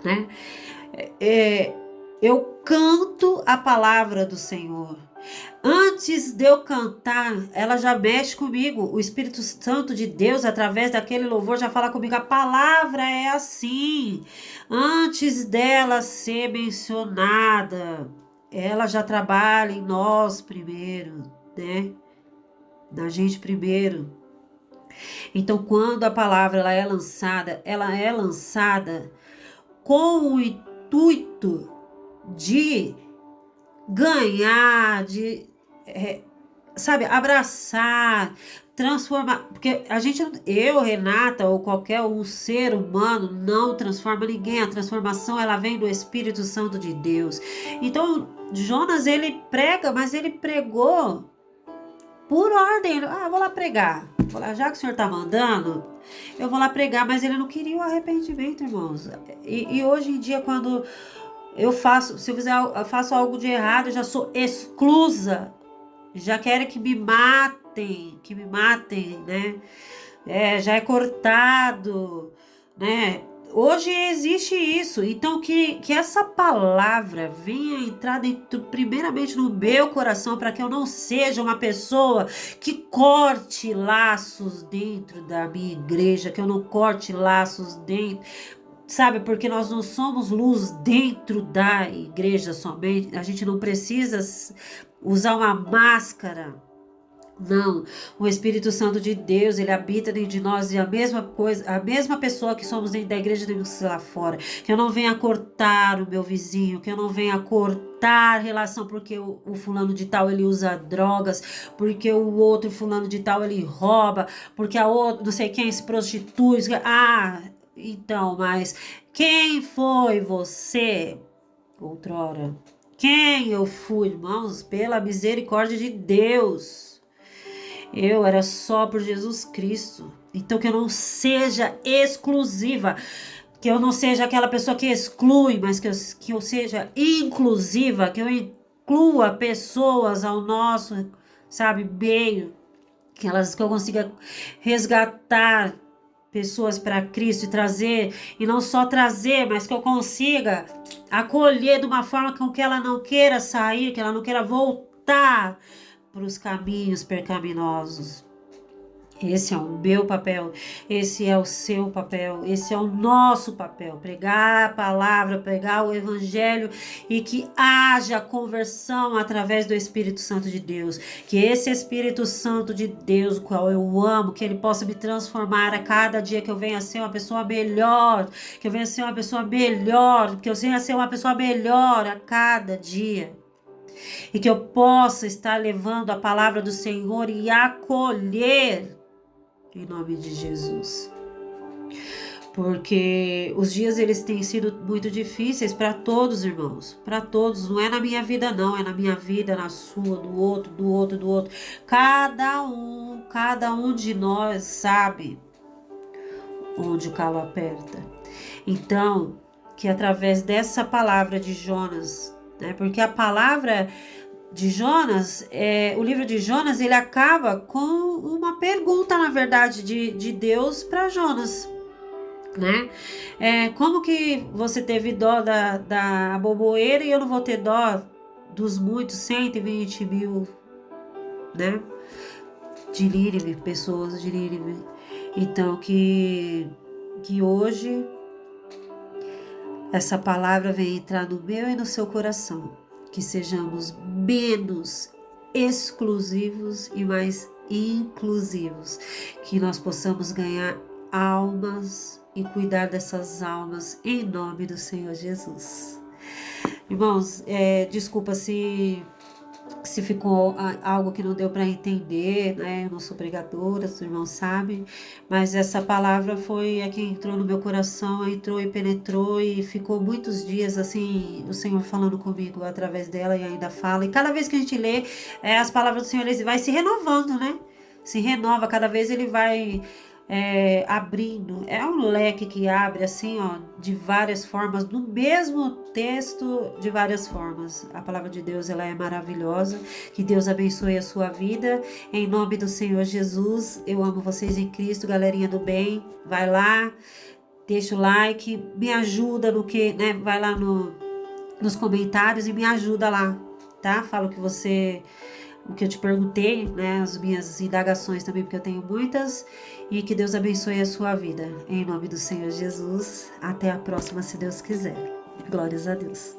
né? Eu canto a palavra do Senhor. Antes de eu cantar, ela já mexe comigo. O Espírito Santo de Deus, através daquele louvor, já fala comigo. A palavra é assim. Antes dela ser mencionada, ela já trabalha em nós primeiro, né? Na gente primeiro. Então, quando a palavra ela é lançada com o intuito de ganhar, de abraçar, transformar, porque eu, Renata, ou qualquer um ser humano não transforma ninguém, a transformação ela vem do Espírito Santo de Deus. Então, Jonas ele prega, mas ele pregou por ordem, vou lá pregar, já que o senhor tá mandando, eu vou lá pregar, mas ele não queria o arrependimento, irmãos, e hoje em dia quando se eu faço algo de errado, eu já sou exclusa. Já querem que me matem, né? Já é cortado, né? Hoje existe isso. Então, que essa palavra venha entrar primeiramente no meu coração, para que eu não seja uma pessoa que corte laços dentro da minha igreja, que eu não corte laços dentro. Sabe, porque nós não somos luz dentro da igreja somente, a gente não precisa usar uma máscara, não. O Espírito Santo de Deus, ele habita dentro de nós e a mesma coisa, a mesma pessoa que somos dentro da igreja devemos ser lá fora. Que eu não venha cortar o meu vizinho, que eu não venha cortar relação porque o fulano de tal ele usa drogas, porque o outro fulano de tal ele rouba, porque a outra, não sei quem se prostitui. Então, mas quem foi você outrora? Quem eu fui, irmãos? Pela misericórdia de Deus. Eu era só por Jesus Cristo. Então, que eu não seja exclusiva. Que eu não seja aquela pessoa que exclui, mas que eu seja inclusiva. Que eu inclua pessoas ao nosso, meio. Que eu consiga resgatar pessoas para Cristo e não só trazer, mas que eu consiga acolher de uma forma com que ela não queira sair, que ela não queira voltar para os caminhos pecaminosos. Esse é o meu papel, esse é o seu papel, esse é o nosso papel, pregar a palavra, pregar o evangelho e que haja conversão através do Espírito Santo de Deus, que esse Espírito Santo de Deus, o qual eu amo, que ele possa me transformar a cada dia, que eu venha a ser uma pessoa melhor, que eu venha a ser uma pessoa melhor, que eu venha a ser uma pessoa melhor a cada dia. E que eu possa estar levando a palavra do Senhor e acolher em nome de Jesus. Porque os dias eles têm sido muito difíceis para todos, irmãos. Para todos. Não é na minha vida, não. É na minha vida, na sua, do outro. Cada um de nós sabe onde o calo aperta. Então, que através dessa palavra de Jonas, né? Porque a palavra de Jonas, o livro de Jonas, ele acaba com uma pergunta, na verdade, de Deus para Jonas, né? Como que você teve dó da aboboeira e eu não vou ter dó dos muitos 120 mil, né? De Nínive, pessoas de Nínive. Então, que hoje essa palavra venha entrar no meu e no seu coração. Que sejamos menos exclusivos e mais inclusivos. Que nós possamos ganhar almas e cuidar dessas almas em nome do Senhor Jesus. Irmãos, desculpa se ficou algo que não deu para entender, né? Eu não sou pregadora, os irmãos sabem, mas essa palavra foi a que entrou no meu coração, entrou e penetrou e ficou muitos dias assim, o Senhor falando comigo através dela e ainda fala. E cada vez que a gente lê as palavras do Senhor, ele vai se renovando, né? Se renova, cada vez ele vai abrindo, um leque que abre assim, ó, de várias formas, no mesmo texto, de várias formas. A palavra de Deus, ela é maravilhosa. Que Deus abençoe a sua vida, em nome do Senhor Jesus. Eu amo vocês em Cristo, galerinha do bem. Vai lá, deixa o like, me ajuda no que, né? Vai lá nos comentários e me ajuda lá, tá? Fala o que eu te perguntei, né? As minhas indagações também, porque eu tenho muitas. E que Deus abençoe a sua vida. Em nome do Senhor Jesus. Até a próxima, se Deus quiser. Glórias a Deus.